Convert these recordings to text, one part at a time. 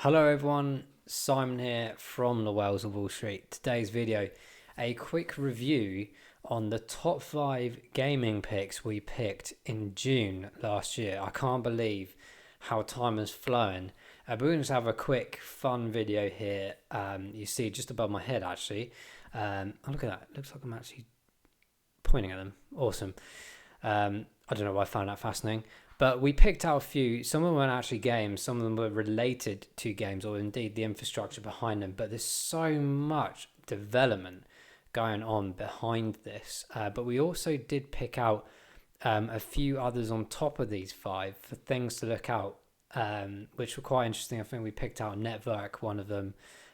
Hello everyone, Simon here from the Whales of Wall Street. Today's video, a quick review on the top 5 gaming picks we picked in June last year. I can't believe how time has flown. But we're going to have a quick fun video here. You see just above my head actually. Oh, look at that, it looks like I'm actually pointing at them. Awesome. I don't know why I found that fascinating. But we picked out a few. Some of them weren't actually games. Some of them were related to games or indeed the infrastructure behind them. But there's so much development going on behind this. But we also did pick out a few others on top of these 5 for things to look out, which were quite interesting. I think we picked out Network, one of them,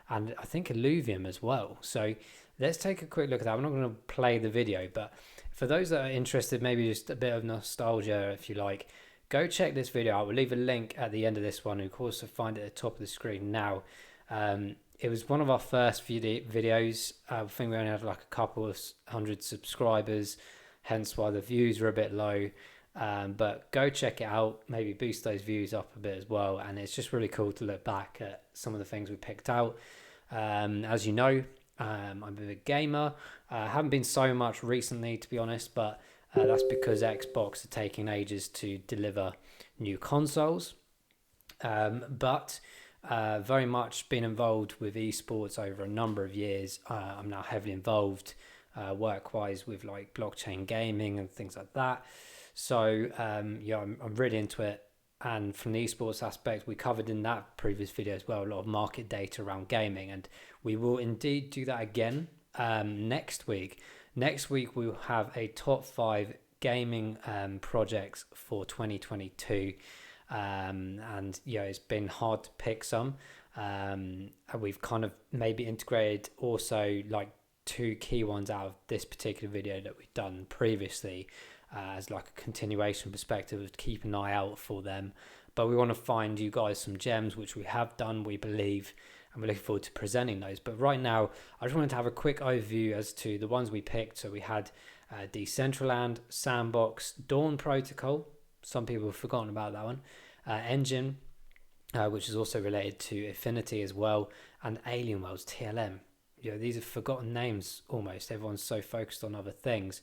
and I think Illuvium as well. So let's take a quick look at that. I'm not going to play the video, but for those that are interested, maybe just a bit of nostalgia, if you like, go check this video out. We'll leave a link at the end of this one. You can also find it at the top of the screen now. It was one of our first videos. I think we only had like a couple of 100 subscribers, hence why the views were a bit low. But go check it out, maybe boost those views up a bit as well. And it's just really cool to look back at some of the things we picked out. As you know, I'm a big gamer. Haven't been so much recently, to be honest, but that's because Xbox are taking ages to deliver new consoles. But very much been involved with esports over a number of years. I'm now heavily involved work-wise with like blockchain gaming and things like that. So yeah, I'm really into it. And from the esports aspect, we covered in that previous video as well a lot of market data around gaming, and we will indeed do that again next week. Next week we'll have a top 5 gaming projects for 2022, and yeah, it's been hard to pick some. We've kind of maybe integrated also like 2 key ones out of this particular video that we've done previously, as like a continuation perspective of keep an eye out for them. But we want to find you guys some gems, which we have done, we believe, and we're looking forward to presenting those. But right now, I just wanted to have a quick overview as to the ones we picked. So we had Decentraland, Sandbox, Dawn Protocol. Some people have forgotten about that one. Engine, which is also related to Affinity as well, and Alienware's TLM. You know, these are forgotten names almost. Everyone's so focused on other things.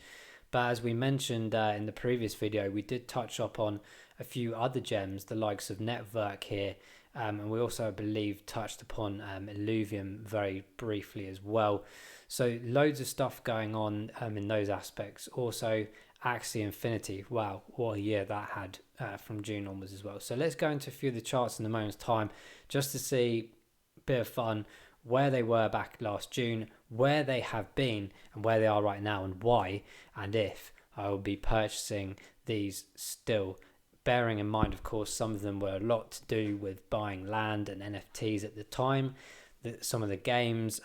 But as we mentioned in the previous video, we did touch up on a few other gems, the likes of Network here. And we also, I believe, touched upon Illuvium very briefly as well. So loads of stuff going on in those aspects. Also, Axie Infinity. Wow, what a year that had from June onwards as well. So let's go into a few of the charts in a moment's time just to see a bit of fun, where they were back last June, where they have been and where they are right now, and why, and if I will be purchasing these still. Bearing in mind, of course, some of them were a lot to do with buying land and NFTs at the time. Some of the games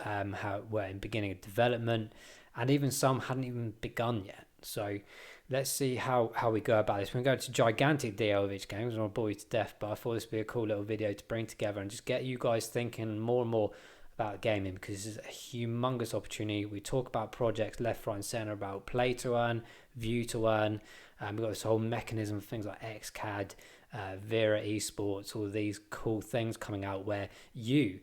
were in beginning of development, and even some hadn't even begun yet. So let's see how we go about this. We're going to go to gigantic deal of each game. I don't want to bore you to death, but I thought this would be a cool little video to bring together and just get you guys thinking more and more about gaming, because this is a humongous opportunity. We talk about projects left, right and center, about play to earn, view to earn. We've got this whole mechanism of things like XCAD, Vera Esports, all these cool things coming out where you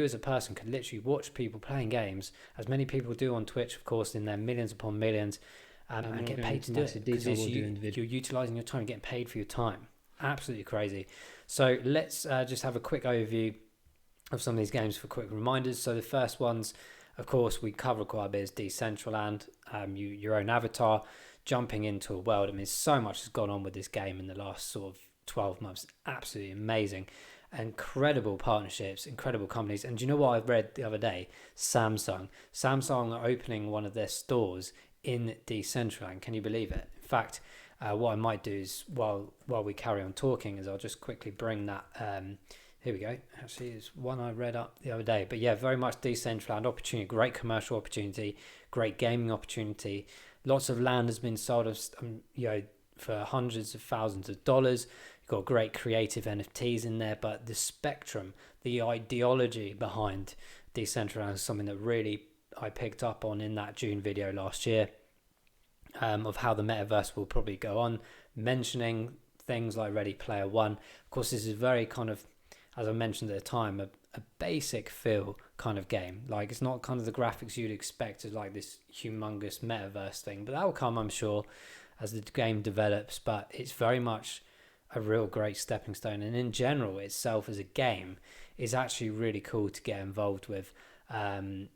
as a person could literally watch people playing games, as many people do on Twitch, of course, in their millions upon millions, and get paid to do it, because you're utilizing your time, getting paid for your time. Absolutely crazy. So let's just have a quick overview of some of these games for quick reminders. So the first ones, of course, we cover quite a bit, is Decentraland, your own avatar, jumping into a world. I mean, so much has gone on with this game in the last sort of 12 months. Absolutely amazing. Incredible partnerships, incredible companies. And do you know what I read the other day? Samsung are opening one of their stores in Decentraland. Can you believe it? In fact, what I might do is, while we carry on talking, is I'll just quickly bring that here we go. Actually, it's one I read up the other day. But yeah, very much Decentraland opportunity, great commercial opportunity, great gaming opportunity. Lots of land has been sold, for hundreds of thousands of dollars. You've got great creative NFTs in there, but the spectrum, the ideology behind Decentraland is something that really I picked up on in that June video last year, of how the metaverse will probably go on, mentioning things like Ready Player One. Of course, this is very kind of as I mentioned at the time, a basic feel kind of game. Like, it's not kind of the graphics you'd expect as like this humongous metaverse thing, but that will come, I'm sure, as the game develops. But it's very much a real great stepping stone, and in general itself as a game is actually really cool to get involved with.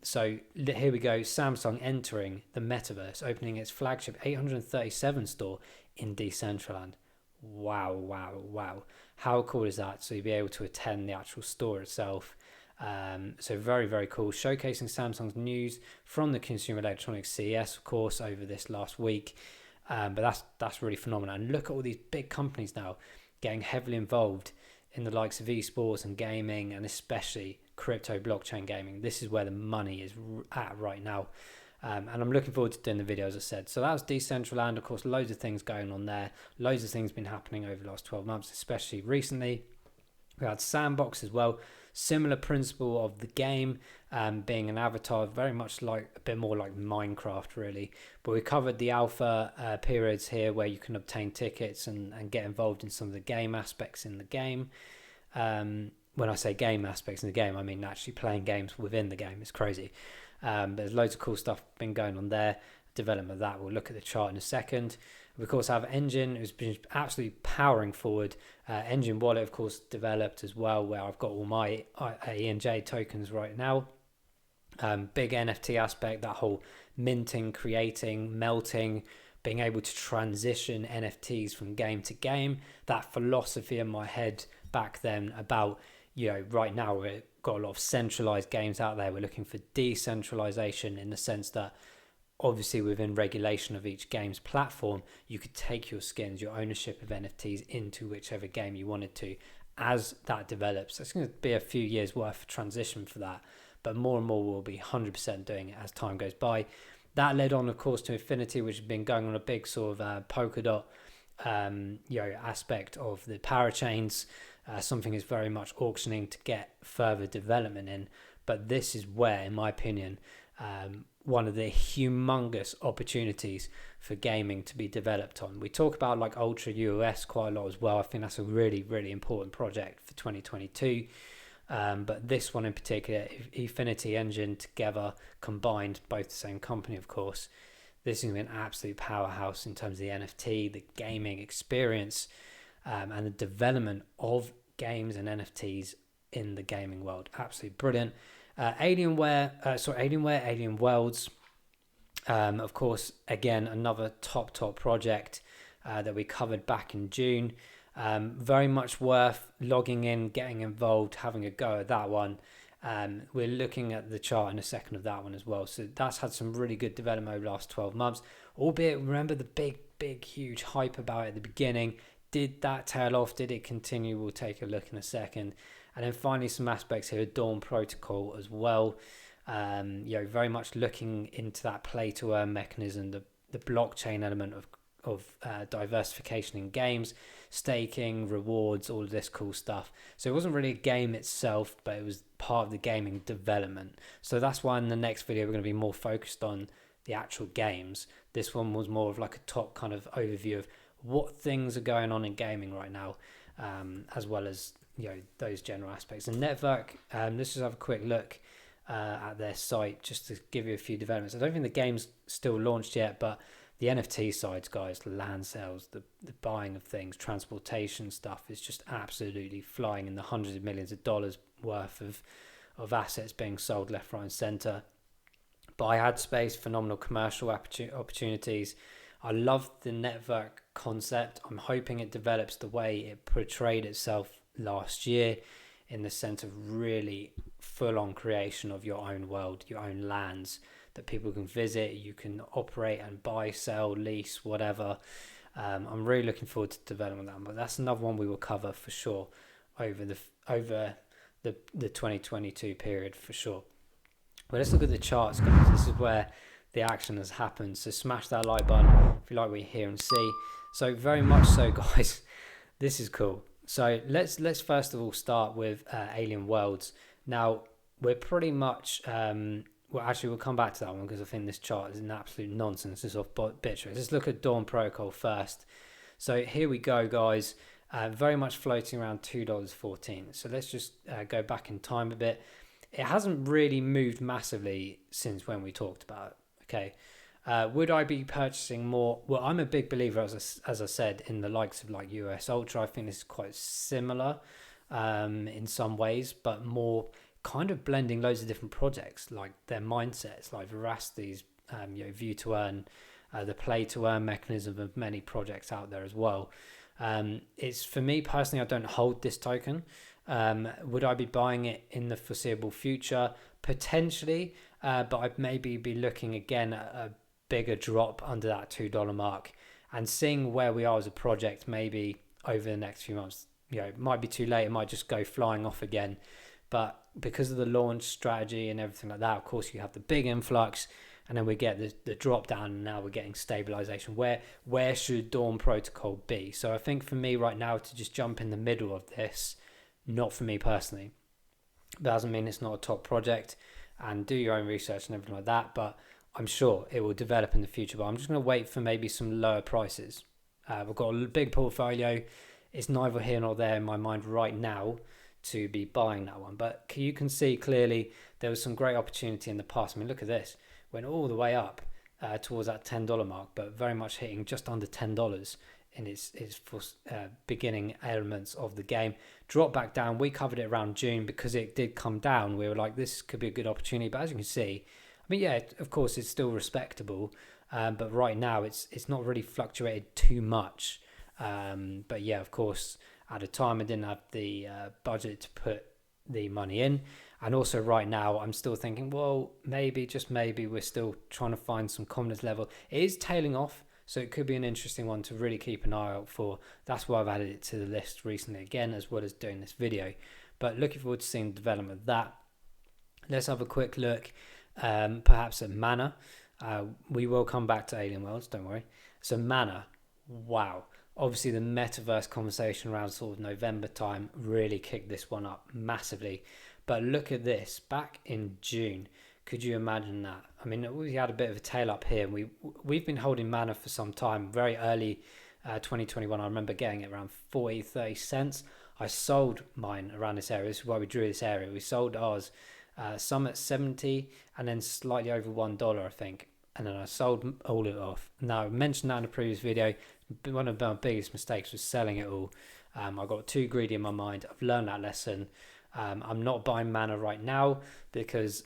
So here we go, Samsung entering the metaverse, opening its flagship 837 store in Decentraland. Wow, how cool is that? So you'll be able to attend the actual store itself. So very, very cool, showcasing Samsung's news from the Consumer Electronics CES, of course, over this last week. But that's really phenomenal. And look at all these big companies now getting heavily involved in the likes of esports and gaming, and especially crypto blockchain gaming. This is where the money is at right now. And I'm looking forward to doing the video, as I said. So that was Decentraland. Of course, loads of things going on there. Loads of things been happening over the last 12 months, especially recently. We had Sandbox as well. Similar principle of the game, being an avatar, very much like a bit more like Minecraft, really. But we covered the alpha periods here, where you can obtain tickets and get involved in some of the game aspects in the game. When I say game aspects in the game, I mean actually playing games within the game. It's crazy. There's loads of cool stuff been going on there. Development of that, we'll look at the chart in a second. We of course have Engine, who's been absolutely powering forward. Engine Wallet, of course, developed as well, where I've got all my ENJ tokens right now. Big NFT aspect, that whole minting, creating, melting, being able to transition NFTs from game to game. That philosophy in my head back then about, right now we've got a lot of centralized games out there. We're looking for decentralization, in the sense that obviously within regulation of each game's platform, you could take your skins, your ownership of NFTs into whichever game you wanted to. As that develops, it's going to be a few years worth of transition for that, but more and more will be 100% doing it as time goes by. That led on, of course, to Infinity, which has been going on a big sort of polka dot aspect of the parachains. Something is very much auctioning to get further development in, but this is where, in my opinion, one of the humongous opportunities for gaming to be developed on. We talk about like Ultra UOS quite a lot as well. I think that's a really, really important project for 2022. But this one in particular, Infinity Engine together, combined, both the same company, of course, this is going to be an absolute powerhouse in terms of the NFT, the gaming experience, and the development of games and NFTs in the gaming world. Absolutely brilliant. Alien Worlds, of course, again, another top project that we covered back in June. Very much worth logging in, getting involved, having a go at that one. We're looking at the chart in a second of that one as well. So that's had some really good development over the last 12 months, albeit remember the big, huge hype about it at the beginning. Did that tail off? Did it continue? We'll take a look in a second. And then finally, some aspects here, Dawn Protocol as well. Very much looking into that play to earn mechanism, the blockchain element of diversification in games, staking, rewards, all of this cool stuff. So it wasn't really a game itself, but it was part of the gaming development. So that's why in the next video we're going to be more focused on the actual games. This one was more of like a top kind of overview of what things are going on in gaming right now, as well as those general aspects. And Network, let's just have a quick look at their site just to give you a few developments. I don't think the game's still launched yet, but the NFT sides, guys, the land sales, the buying of things, transportation stuff is just absolutely flying in the hundreds of millions of dollars worth of assets being sold left, right and centre. Buy ad space, phenomenal commercial opportunities. I love the network concept. I'm hoping it develops the way it portrayed itself last year, in the sense of really full-on creation of your own world, your own lands that people can visit, you can operate and buy, sell, lease, whatever. I'm really looking forward to developing that, but that's another one we will cover for sure over the 2022 period for sure. But let's look at the charts, guys. This is where the action has happened. So smash that like button if you like what you hear and see. So very much so, guys. This is cool. So let's first of all start with Alien Worlds. Now we're pretty much we'll come back to that one because I think this chart is an absolute nonsense. It's off bit. Let's look at Dawn Protocol first. So here we go, guys. very much floating around $2.14. So let's just go back in time a bit. It hasn't really moved massively since when we talked about it. Okay. Would I be purchasing more? Well, I'm a big believer, as I said, in the likes of like US Ultra. I think this is quite similar in some ways, but more kind of blending loads of different projects, like their mindsets, like Veracity's view to earn, the play to earn mechanism of many projects out there as well. It's for me personally, I don't hold this token. Would I be buying it in the foreseeable future? Potentially, but I'd maybe be looking again at a bigger drop under that $2 mark and seeing where we are as a project maybe over the next few months. It might be too late, it might just go flying off again, but because of the launch strategy and everything like that, of course you have the big influx and then we get the drop down, and now we're getting stabilization. Where should Dawn Protocol be? So I think for me right now to just jump in the middle of this, not for me personally. That doesn't mean it's not a top project, and do your own research and everything like that, but I'm sure it will develop in the future. But I'm just going to wait for maybe some lower prices. We've got a big portfolio. It's neither here nor there in my mind right now to be buying that one. But you can see clearly there was some great opportunity in the past. I mean, look at this. Went all the way up towards that $10 mark, but very much hitting just under $10 in its beginning elements of the game. Dropped back down. We covered it around June because it did come down. We were like, this could be a good opportunity. But as you can see, I mean, yeah, of course, it's still respectable. But right now, it's not really fluctuated too much. But yeah, of course, at the time, I didn't have the budget to put the money in. And also right now, I'm still thinking, well, maybe, just maybe, we're still trying to find some confidence level. It is tailing off. So it could be an interesting one to really keep an eye out for. That's why I've added it to the list recently again, as well as doing this video. But looking forward to seeing the development of that. Let's have a quick look, perhaps at Mana. We will come back to Alien Worlds, don't worry. So Mana, wow. Obviously the metaverse conversation around sort of November time really kicked this one up massively. But look at this, back in June. Could you imagine that? I mean, we had a bit of a tail up here. We've been holding Mana for some time. Very early 2021, I remember getting it around 30 cents. I sold mine around this area. This is why we drew this area. We sold ours, some at 70 and then slightly over $1, I think. And then I sold all it off. Now, I mentioned that in a previous video. One of my biggest mistakes was selling it all. I got too greedy in my mind. I've learned that lesson. I'm not buying Mana right now because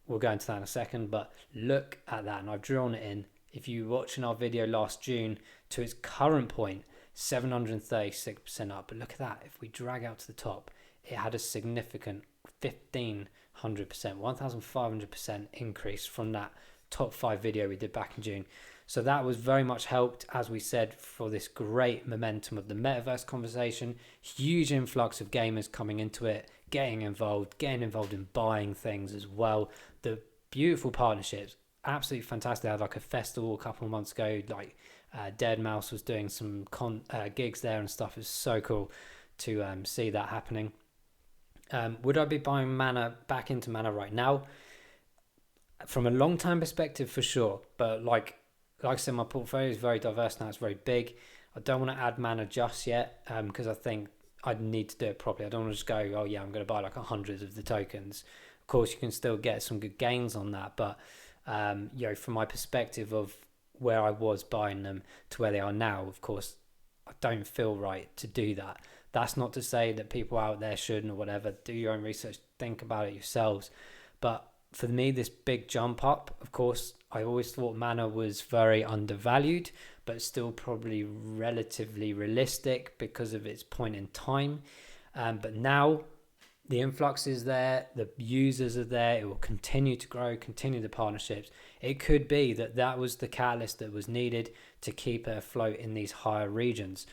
we'll go into that in a second, but look at that, and I've drawn it in. If you were watching our video last June to its current point, 736% up. But look at that, if we drag out to the top, it had a significant 1,500%, 1,500% increase from that top 5 video we did back in June. So that was very much helped, as we said, for this great momentum of the metaverse conversation. Huge influx of gamers coming into it, getting involved in buying things as well. The beautiful partnerships, absolutely fantastic. I had like a festival a couple of months ago, like Dead Mouse was doing some gigs there and stuff. It's so cool to see that happening. Would I be buying back into Mana right now? From a long-term perspective, for sure. But like I said, my portfolio is very diverse now. It's very big. I don't want to add Mana just yet because I think I'd need to do it properly. I don't want to just go, oh yeah, I'm going to buy like 100 of the tokens. Of course, you can still get some good gains on that. But, from my perspective of where I was buying them to where they are now, of course, I don't feel right to do that. That's not to say that people out there shouldn't or whatever. Do your own research. Think about it yourselves. But for me, this big jump up, of course, I always thought Mana was very undervalued, but still probably relatively realistic because of its point in time. But now the influx is there, the users are there, it will continue to grow, continue the partnerships. It could be that was the catalyst that was needed to keep it afloat in these higher regions.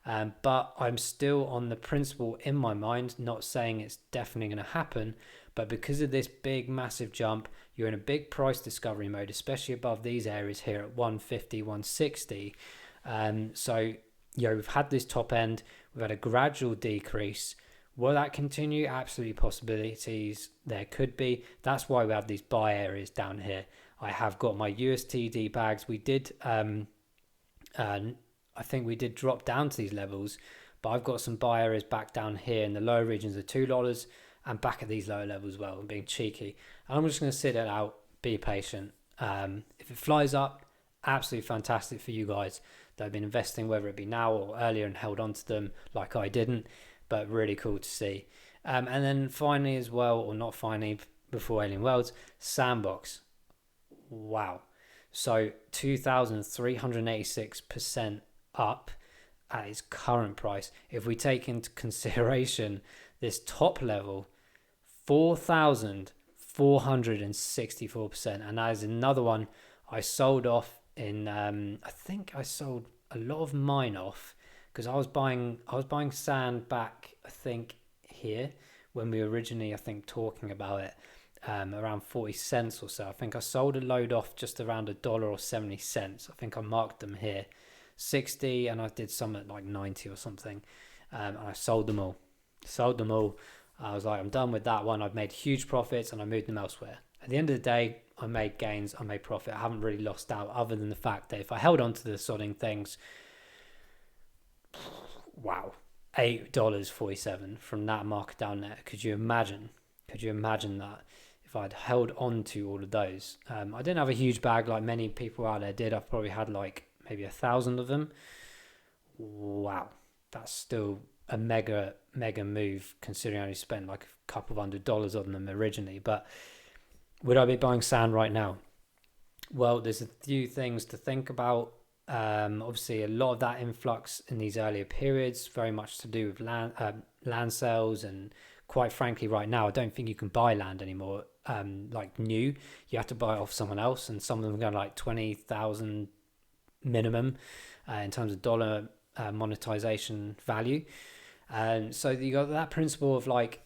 But I'm still on the principle in my mind, not saying it's definitely going to happen, but because of this big, massive jump, you're in a big price discovery mode, especially above these areas here at 150, 160. So, we've had this top end, we've had a gradual decrease. Will that continue? Absolutely possibilities there could be. That's why we have these buy areas down here. I have got my USTD bags. We did, I think we did drop down to these levels, but I've got some buy areas back down here in the lower regions of $2 and back at these lower levels as well, and being cheeky. And I'm just going to sit it out, be patient. If it flies up, absolutely fantastic for you guys that have been investing, whether it be now or earlier, and held on to them like I didn't, but really cool to see. And then finally as well, or not finally, before Alien Worlds, Sandbox. Wow. So 2,386% up at its current price. If we take into consideration this top level, 4,464%. And that is another one I sold off in, I think I sold a lot of mine off because I was buying sand back, I think here when we were originally, I think, talking about it, around 40 cents or so. I think I sold a load off just around $1 or 70 cents. I think I marked them here 60, and I did some at like 90 or something, and I sold them all. I was like, I'm done with that one. I've made huge profits and I moved them elsewhere. At the end of the day, I made gains, I made profit. I haven't really lost out, other than the fact that if I held on to the sodding things, wow, $8.47 from that market down there. Could you imagine that if I'd held on to all of those? I didn't have a huge bag like many people out there did. I've probably had like maybe 1,000 of them. Wow, that's still a mega move, considering I only spent like a couple of $100 on them originally. But would I be buying sand right now? Well, there's a few things to think about. Obviously, a lot of that influx in these earlier periods, very much to do with land sales, and quite frankly, right now, I don't think you can buy land anymore. Like new, you have to buy it off someone else, and some of them are going like 20,000 minimum in terms of dollar monetization value. And so you got that principle of like,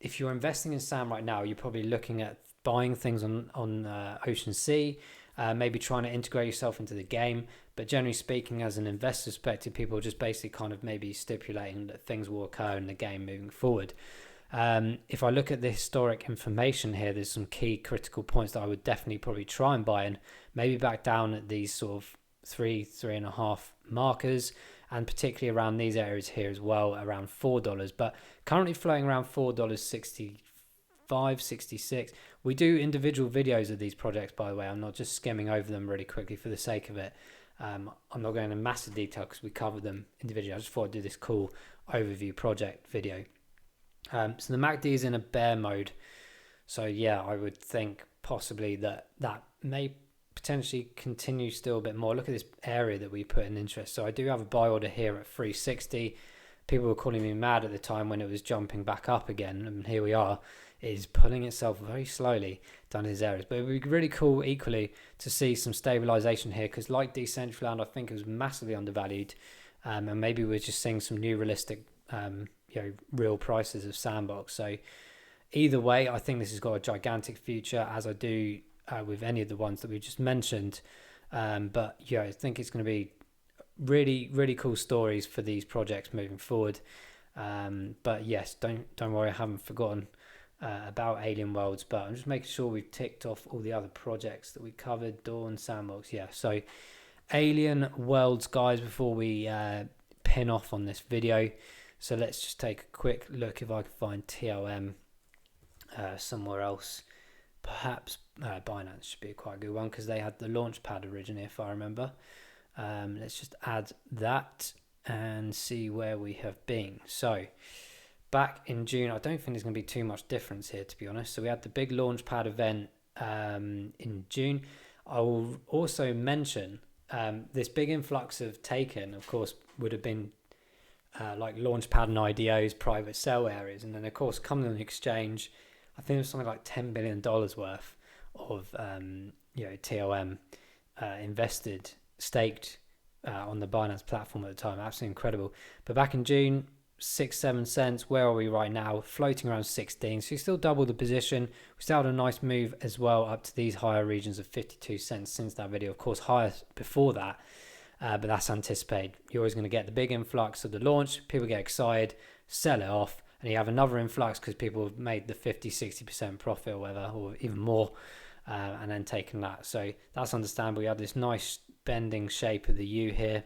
if you're investing in sand right now, you're probably looking at buying things on Ocean Sea, maybe trying to integrate yourself into the game. But generally speaking, as an investor perspective, people are just basically kind of maybe stipulating that things will occur in the game moving forward. If I look at the historic information here, there's some key critical points that I would definitely probably try and buy, and maybe back down at these sort of 3.5 markers, and particularly around these areas here as well, around $4, but currently floating around $4.65, 66. We do individual videos of these projects, by the way. I'm not just skimming over them really quickly for the sake of it. I'm not going into massive detail because we cover them individually. I just thought I'd do this cool overview project video. So the MACD is in a bear mode. So yeah, I would think possibly that may potentially continue still a bit more. Look at this area that we put in interest. So I do have a buy order here at 360. People were calling me mad at the time when it was jumping back up again, and here we are. It is pulling itself very slowly down these areas. But it would be really cool equally to see some stabilization here, because like Decentraland, I think it was massively undervalued, and maybe we're just seeing some new realistic real prices of Sandbox. So either way, I think this has got a gigantic future, as I do with any of the ones that we just mentioned. But yeah, I think it's going to be really cool stories for these projects moving forward. But yes, don't worry, I haven't forgotten about Alien Worlds, but I'm just making sure we've ticked off all the other projects that we covered. Dawn, Sandbox, yeah. So Alien Worlds, guys, before we pin off on this video. So let's just take a quick look if I can find TLM somewhere else. Perhaps Binance should be quite a good one, because they had the launch pad originally, if I remember. Let's just add that and see where we have been. So back in June, I don't think there's going to be too much difference here, to be honest. So we had the big launch pad event in June. I will also mention this big influx of taken, of course, would have been like launchpad and IDOs, private sell areas, and then of course coming on the exchange, I think it was something like $10 billion worth of TLM invested, staked on the Binance platform at the time. Absolutely incredible. But back in June, 6-7 cents. Where are we right now? Floating around 16. So you still double the position. We still had a nice move as well up to these higher regions of 52 cents since that video. Of course, higher before that. But that's anticipated. You're always going to get the big influx of the launch. People get excited, sell it off, and you have another influx because people have made the 50-60% profit or whatever, or even more, and then taken that. So that's understandable. You have this nice bending shape of the U here.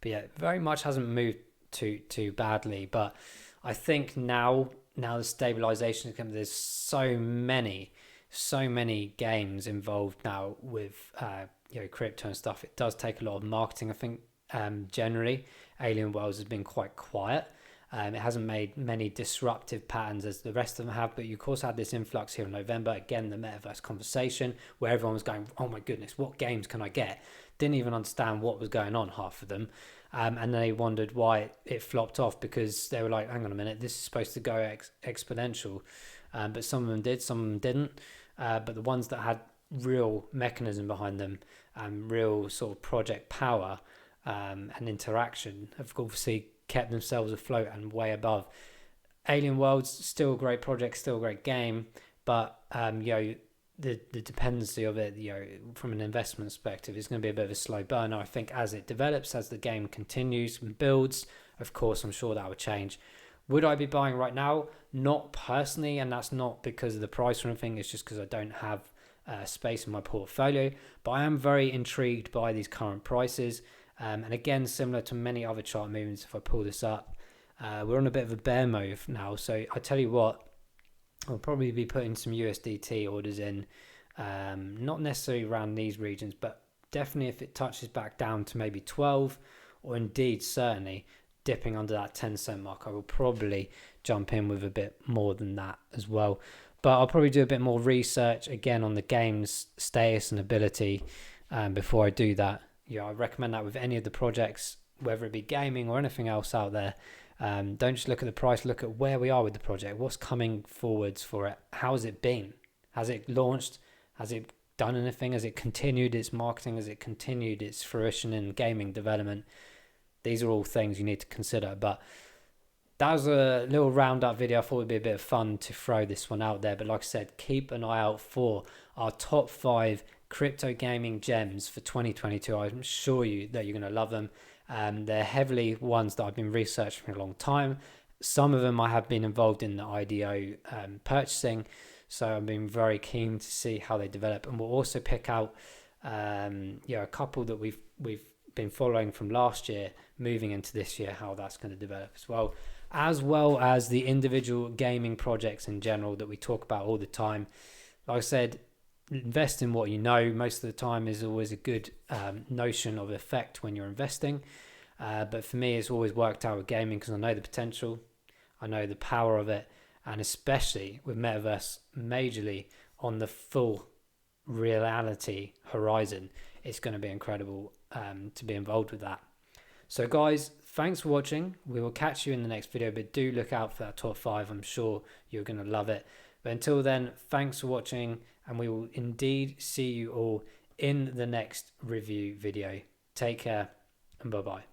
But yeah, very much hasn't moved too badly. But I think now the stabilization is coming. There's so many games involved now with crypto and stuff. It does take a lot of marketing. I think generally Alienware has been quite quiet. It hasn't made many disruptive patterns as the rest of them have, but you of course had this influx here in November. Again, the metaverse conversation where everyone was going, oh my goodness, what games can I get? Didn't even understand what was going on, half of them. And then they wondered why it flopped off, because they were like, hang on a minute, this is supposed to go exponential. But some of them did, some of them didn't. But the ones that had real mechanism behind them and real sort of project power and interaction have obviously kept themselves afloat and way above. Alien Worlds, still a great project, still a great game, but the dependency of it, from an investment perspective, is going to be a bit of a slow burner. I think as it develops, as the game continues and builds, of course, I'm sure that will change. Would I be buying right now? Not personally, and that's not because of the price or anything. It's just because I don't have space in my portfolio. But I am very intrigued by these current prices. And again, similar to many other chart movements, if I pull this up, we're on a bit of a bear move now. So I tell you what, I'll probably be putting some USDT orders in, not necessarily around these regions, but definitely if it touches back down to maybe 12, or indeed certainly dipping under that 10-cent mark, I will probably jump in with a bit more than that as well. But I'll probably do a bit more research again on the game's status and ability before I do that. I recommend that with any of the projects, whether it be gaming or anything else out there. Don't just look at the price, look at where we are with the project, what's coming forwards for it, how has it been, has it launched, has it done anything, has it continued its marketing, has it continued its fruition in gaming development. These are all things you need to consider. But that was a little roundup video. I thought it'd be a bit of fun to throw this one out there. But like I said, keep an eye out for our top 5 crypto gaming gems for 2022. I'm sure that you're going to love them. They're heavily ones that I've been researching for a long time. Some of them I have been involved in the IDO purchasing, so I've been very keen to see how they develop. And we'll also pick out a couple that we've been following from last year moving into this year, how that's going to develop as well as the individual gaming projects in general that we talk about all the time. Like I said, invest in what you know. Most of the time is always a good notion of effect when you're investing, but for me it's always worked out with gaming because I know the potential, I know the power of it, and especially with metaverse majorly on the full reality horizon, it's going to be incredible to be involved with that. So guys, thanks for watching. We will catch you in the next video, but do look out for that top 5. I'm sure you're going to love it. But until then, thanks for watching, and we will indeed see you all in the next review video. Take care, and bye-bye.